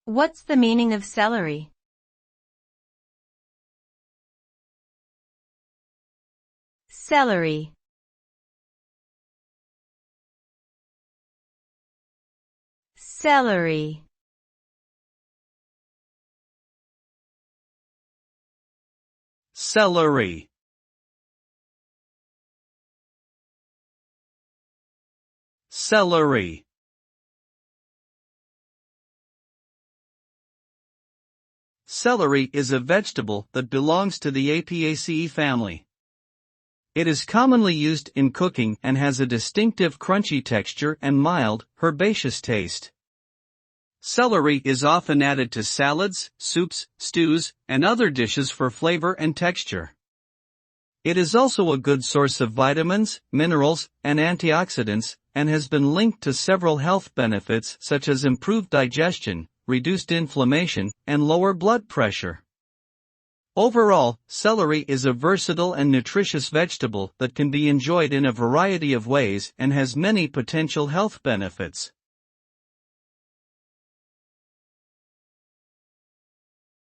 What's the meaning of celery? Celery. Celery. Celery. Celery. Celery is a vegetable that belongs to the Apiaceae family. It is commonly used in cooking and has a distinctive crunchy texture and mild, herbaceous taste. Celery is often added to salads, soups, stews, and other dishes for flavor and texture. It is also a good source of vitamins, minerals, and antioxidants, and has been linked to several health benefits such as improved digestion, reduced inflammation, and lower blood pressure. Overall, celery is a versatile and nutritious vegetable that can be enjoyed in a variety of ways and has many potential health benefits.